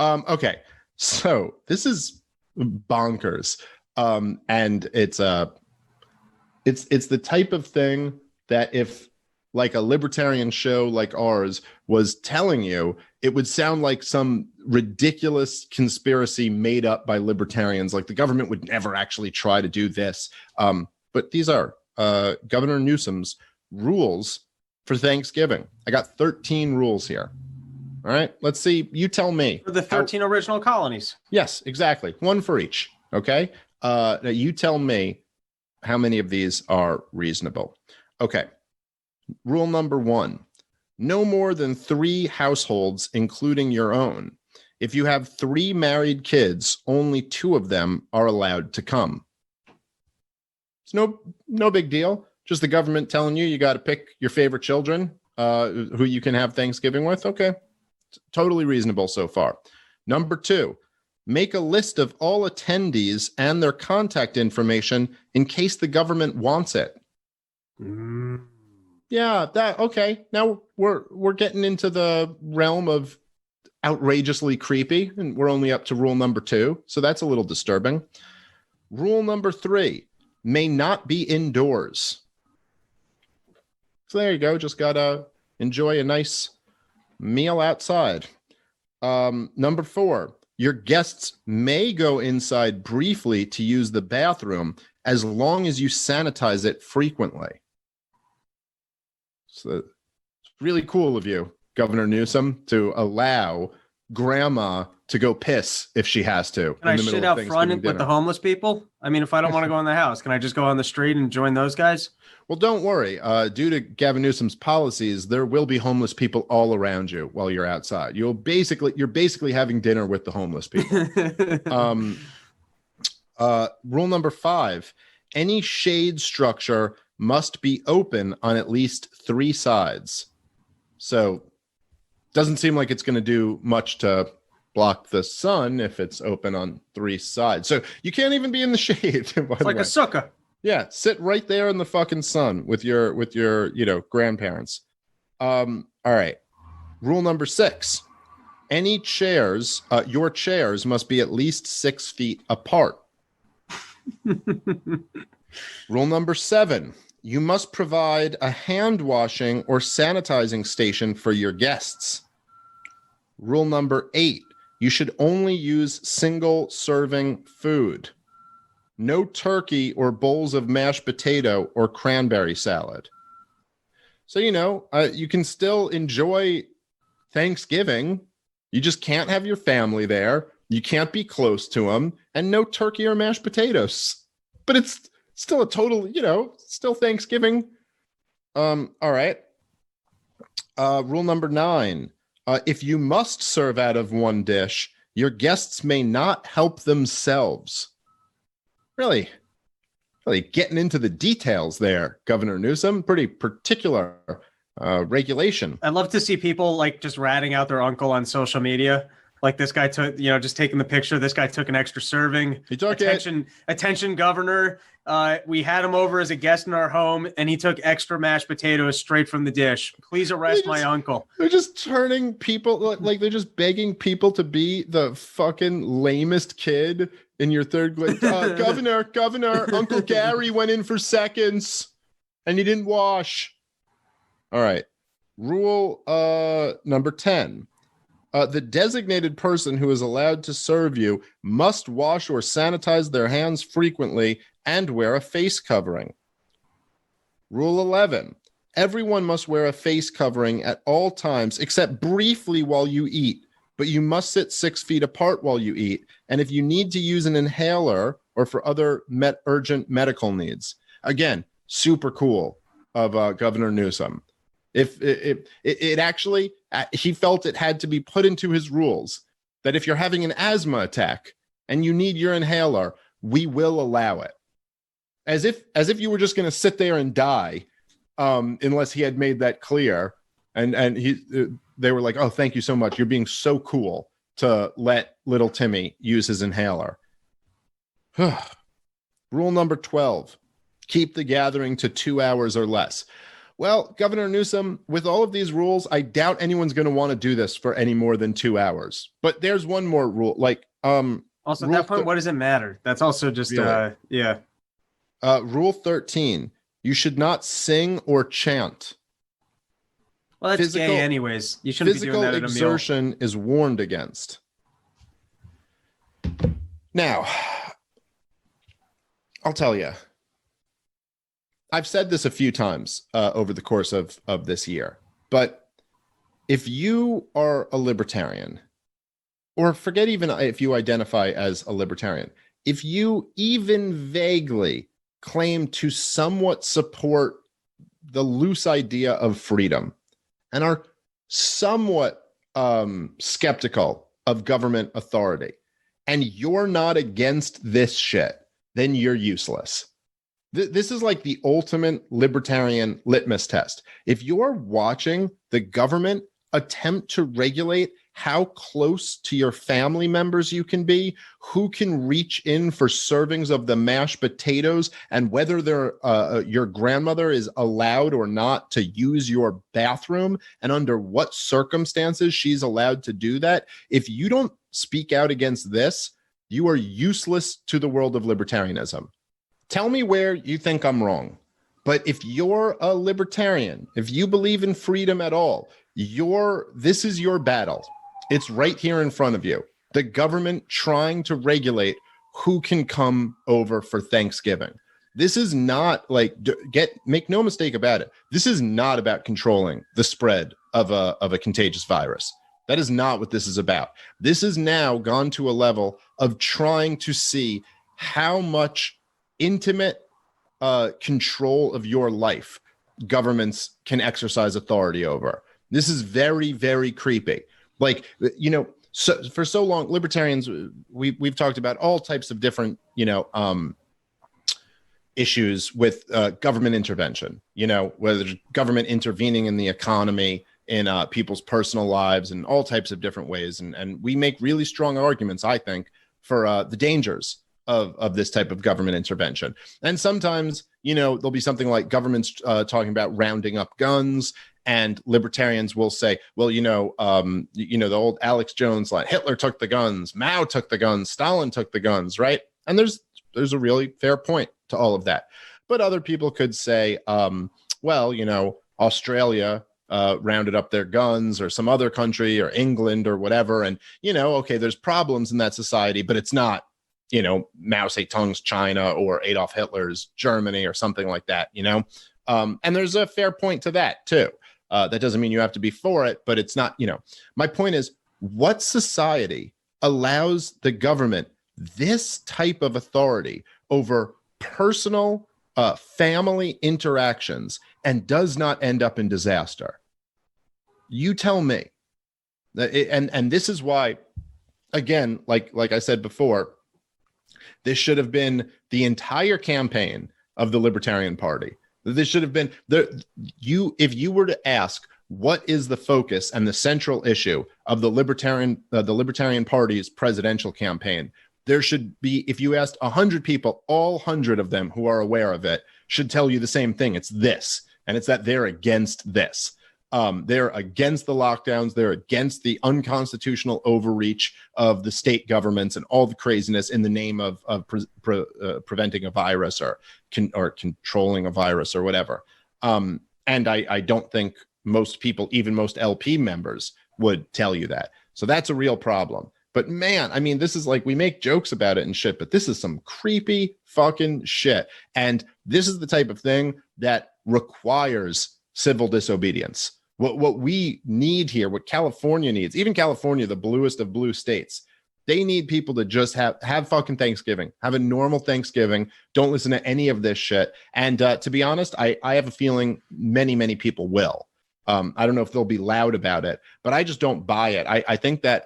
Okay, so this is bonkers, and it's the type of thing that if like a libertarian show like ours was telling you, it would sound like some ridiculous conspiracy made up by libertarians. Like the government would never actually try to do this. But these are Governor Newsom's rules for Thanksgiving. I got 13 rules here. All right, let's see. You tell me. For the 13 original colonies. Yes, exactly. One for each. Okay. Now you tell me how many of these are reasonable. Okay. Rule number 1, no more than 3 households, including your own. If you have 3 married kids, only 2 of them are allowed to come. It's no big deal. Just the government telling you got to pick your favorite children who you can have Thanksgiving with. Okay. Totally reasonable so far. Number 2, make a list of all attendees and their contact information in case the government wants it. Yeah, okay. Now we're getting into the realm of outrageously creepy, and we're only up to rule number 2, so that's a little disturbing. Rule number 3, may not be indoors. So there you go. Just gotta enjoy a nice meal outside. Number 4, your guests may go inside briefly to use the bathroom as long as you sanitize it frequently. So it's really cool of you, Governor Newsom, to allow grandma to go piss if she has to. Can I shit out front with the homeless people? I mean, if I don't want to go in the house, can I just go on the street and join those guys? Well, don't worry. Due to Gavin Newsom's policies, there will be homeless people all around you while you're outside. You're basically having dinner with the homeless people. Rule number 5, any shade structure must be open on at least 3 sides. So doesn't seem like it's going to do much to block the sun if it's open on 3 sides. So you can't even be in the shade. It's like a sukkah. Yeah, sit right there in the fucking sun with your grandparents. All right. Rule number 6. Any chairs, your chairs must be at least 6 feet apart. Rule number 7. You must provide a hand washing or sanitizing station for your guests. Rule number 8. You should only use single serving food. No turkey or bowls of mashed potato or cranberry salad. So, you can still enjoy Thanksgiving. You just can't have your family there. You can't be close to them, and no turkey or mashed potatoes. But it's still a total, still Thanksgiving. All right. Rule number 9. If you must serve out of one dish, your guests may not help themselves. Really getting into the details there, Governor Newsom. Pretty particular regulation. I'd love to see people like just ratting out their uncle on social media. Like this guy took, just taking the picture. This guy took an extra serving. He took attention, Governor. We had him over as a guest in our home, and he took extra mashed potatoes straight from the dish. Please arrest my uncle. They're just turning people, like they're just begging people to be the fucking lamest kid in your 3rd grade. Governor, Uncle Gary went in for seconds, and he didn't wash. All right. Rule number 10. The designated person who is allowed to serve you must wash or sanitize their hands frequently and wear a face covering. Rule 11. Everyone must wear a face covering at all times except briefly while you eat, but you must sit 6 feet apart while you eat. And if you need to use an inhaler or for other urgent medical needs. Again, super cool of Governor Newsom. If it actually, he felt it had to be put into his rules that if you're having an asthma attack and you need your inhaler, we will allow it. As if you were just going to sit there and die, unless he had made that clear. And they were like, oh, thank you so much. You're being so cool to let little Timmy use his inhaler. Rule number 12, keep the gathering to 2 hours or less. Well, Governor Newsom, with all of these rules, I doubt anyone's going to want to do this for any more than 2 hours. But there's one more rule. Like, Also, at that point, what does it matter? That's also just, really? yeah. Rule 13, you should not sing or chant. Well, that's gay anyways. You shouldn't be doing that at a meal. Physical exertion is warned against. Now, I'll tell you, I've said this a few times over the course of this year, but if you are a libertarian, or forget even if you identify as a libertarian, if you even vaguely claim to somewhat support the loose idea of freedom and are somewhat skeptical of government authority, and you're not against this shit, then you're useless. This is like the ultimate libertarian litmus test. If you're watching the government attempt to regulate how close to your family members you can be, who can reach in for servings of the mashed potatoes, and whether your grandmother is allowed or not to use your bathroom, and under what circumstances she's allowed to do that, if you don't speak out against this, you are useless to the world of libertarianism. Tell me where you think I'm wrong. But if you're a libertarian, if you believe in freedom at all, this is your battle. It's right here in front of you. The government trying to regulate who can come over for Thanksgiving. This is not like, make no mistake about it. This is not about controlling the spread of a contagious virus. That is not what this is about. This has now gone to a level of trying to see how much intimate control of your life governments can exercise authority over. This is very, very creepy. Like, so for so long, libertarians, we've talked about all types of different, issues with government intervention, whether government intervening in the economy, in people's personal lives, and all types of different ways. And we make really strong arguments, I think, for the dangers of this type of government intervention. And sometimes, there'll be something like governments talking about rounding up guns, and libertarians will say, well, the old Alex Jones line, Hitler took the guns, Mao took the guns, Stalin took the guns, right? And there's a really fair point to all of that. But other people could say, Australia rounded up their guns, or some other country, or England, or whatever. And, okay, there's problems in that society, but it's not, Mao Zedong's China or Adolf Hitler's Germany or something like that, and there's a fair point to that too. That doesn't mean you have to be for it, but it's not, my point is, what society allows the government this type of authority over personal family interactions and does not end up in disaster? You tell me. And this is why, again, like I said before, this should have been the entire campaign of the Libertarian Party. This should have been if you were to ask what is the focus and the central issue of the Libertarian Party's presidential campaign, there should be, if you asked 100 people, all 100 of them who are aware of it should tell you the same thing. It's this, and it's that they're against this. They're against the lockdowns. They're against the unconstitutional overreach of the state governments and all the craziness in the name of preventing a virus or controlling a virus or whatever. And I don't think most people, even most LP members, would tell you that. So that's a real problem. But man, I mean, this is like, we make jokes about it and shit, but this is some creepy fucking shit. And this is the type of thing that requires civil disobedience. What we need here, what California needs, even California, the bluest of blue states, they need people to just have fucking Thanksgiving, have a normal Thanksgiving. Don't listen to any of this shit. And to be honest, I have a feeling many people will. I don't know if they'll be loud about it, but I just don't buy it. I think that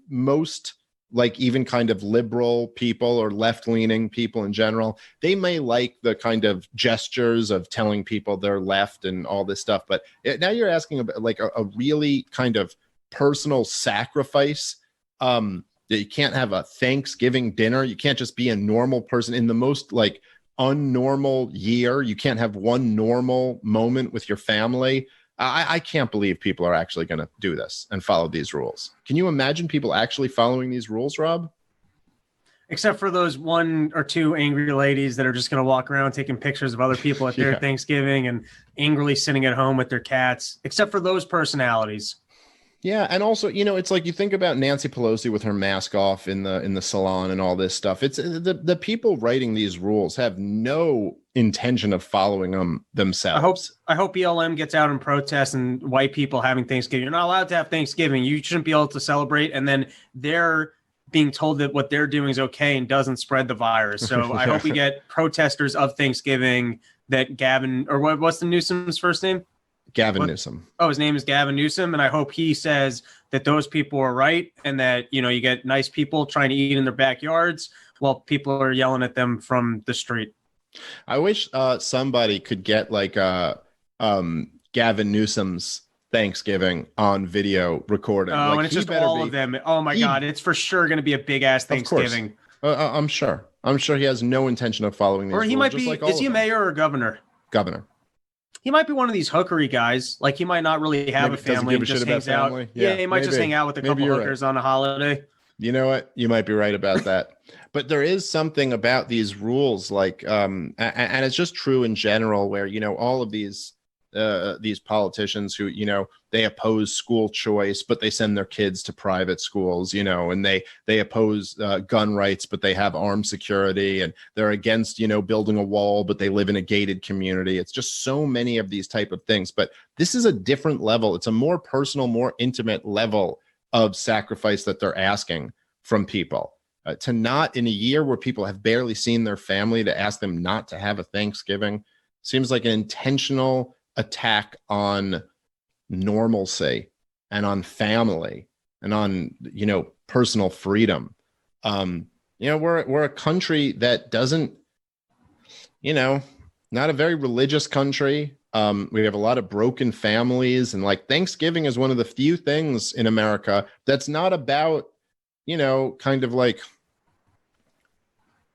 most, like, even kind of liberal people or left-leaning people in general, they may like the kind of gestures of telling people they're left and all this stuff. But now you're asking about like a really kind of personal sacrifice. That you can't have a Thanksgiving dinner. You can't just be a normal person in the most like unnormal year. You can't have one normal moment with your family. I can't believe people are actually going to do this and follow these rules. Can you imagine people actually following these rules, Rob? Except for those 1 or 2 angry ladies that are just going to walk around taking pictures of other people at their Thanksgiving and angrily sitting at home with their cats. Except for those personalities. Yeah, and also, it's like you think about Nancy Pelosi with her mask off in the salon and all this stuff. It's the people writing these rules have no intention of following them themselves. I hope BLM gets out and protests and white people having Thanksgiving. You're not allowed to have Thanksgiving. You shouldn't be able to celebrate. And then they're being told that what they're doing is okay and doesn't spread the virus. So I hope we get protesters of Thanksgiving that Gavin, or what's the Newsom's first name? Gavin Newsom. Oh, his name is Gavin Newsom. And I hope he says that those people are right and that, you get nice people trying to eat in their backyards while people are yelling at them from the street. I wish somebody could get like Gavin Newsom's Thanksgiving on video recording. Oh, and it's just all of them. Oh my God. It's for sure going to be a big ass Thanksgiving. I'm sure he has no intention of following these rules. Or he might be, is he a mayor or a governor? Governor. He might be one of these hookery guys. Like he might not really have a family and just hangs out. Yeah, he might just hang out with a couple hookers on a holiday. You know what? You might be right about that. But there is something about these rules, like, and it's just true in general, where, all of these politicians who, they oppose school choice, but they send their kids to private schools, and they oppose gun rights, but they have armed security, and they're against, building a wall, but they live in a gated community. It's just so many of these type of things. But this is a different level. It's a more personal, more intimate level of sacrifice that they're asking from people. To not, in a year where people have barely seen their family, to ask them not to have a Thanksgiving seems like an intentional attack on normalcy and on family and on, personal freedom. We're a country that doesn't, not a very religious country. We have a lot of broken families, and like Thanksgiving is one of the few things in America that's not about, kind of like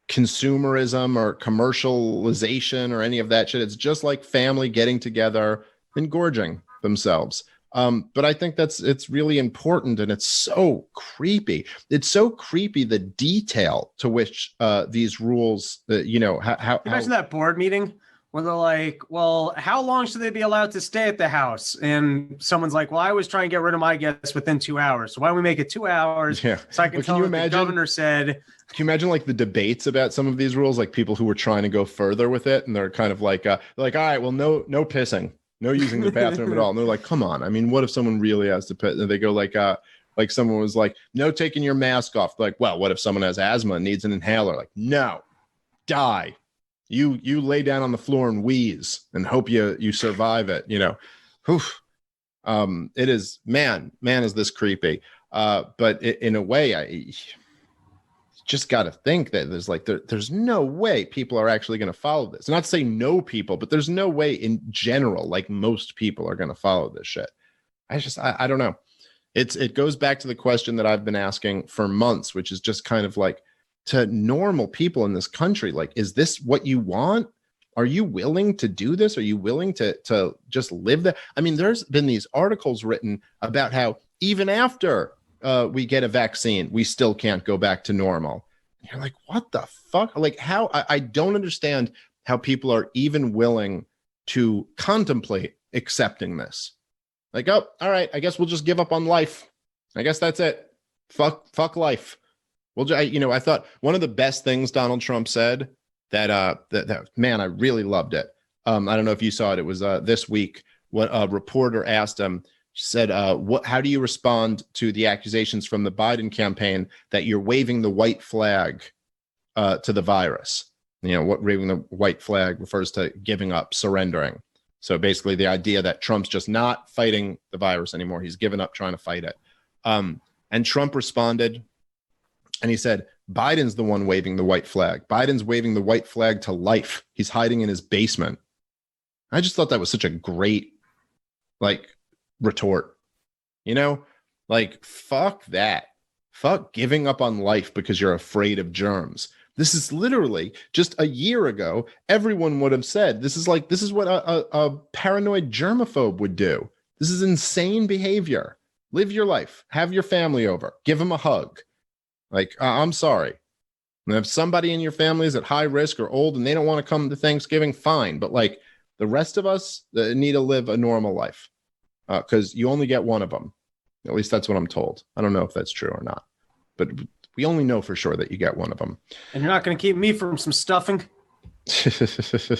consumerism or commercialization or any of that shit. It's just like family getting together and gorging themselves. But I think it's really important, and it's so creepy. It's so creepy, the detail to which these rules, how imagine that board meeting where they're like, well, how long should they be allowed to stay at the house? And someone's like, well, I was trying to get rid of my guests within 2 hours. So why don't we make it 2 hours? Yeah. So I can tell the governor said. Can you imagine like the debates about some of these rules, like people who were trying to go further with it, and they're kind of like, all right, well, no pissing, no using the bathroom at all. And they're like, come on. I mean, what if someone really has to piss? And they go like someone was like, no taking your mask off. Like, well, what if someone has asthma and needs an inhaler? Like, no, die. You lay down on the floor and wheeze and hope you survive it. It is, man, is this creepy. But in a way, I just got to think that there's no way people are actually going to follow this. Not to say no people, but there's no way in general, like most people are going to follow this shit. I don't know. It goes back to the question that I've been asking for months, which is just kind of like, to normal people in this country, like, is this what you want? Are you willing to do this? Are you willing to just live that? I mean, there's been these articles written about how even after we get a vaccine, we still can't go back to normal. And you're like, what the fuck? Like, how? I don't understand how people are even willing to contemplate accepting this. Like, oh, all right, I guess we'll just give up on life. I guess that's it. Fuck life. Well, I thought one of the best things Donald Trump said that man, I really loved it. I don't know if you saw it. It was this week when a reporter asked him, she said, how do you respond to the accusations from the Biden campaign that you're waving the white flag to the virus? What waving the white flag refers to giving up, surrendering. So basically the idea that Trump's just not fighting the virus anymore. He's given up trying to fight it. And Trump responded, and he said, Biden's the one waving the white flag. Biden's waving the white flag to life. He's hiding in his basement. I just thought that was such a great, retort. Fuck that. Fuck giving up on life because you're afraid of germs. This is literally just a year ago. Everyone would have said this is what a paranoid germaphobe would do. This is insane behavior. Live your life. Have your family over. Give them a hug. Like, I'm sorry. And if somebody in your family is at high risk or old and they don't want to come to Thanksgiving, fine. But like the rest of us need to live a normal life because you only get one of them. At least that's what I'm told. I don't know if that's true or not, but we only know for sure that you get one of them. And you're not going to keep me from some stuffing?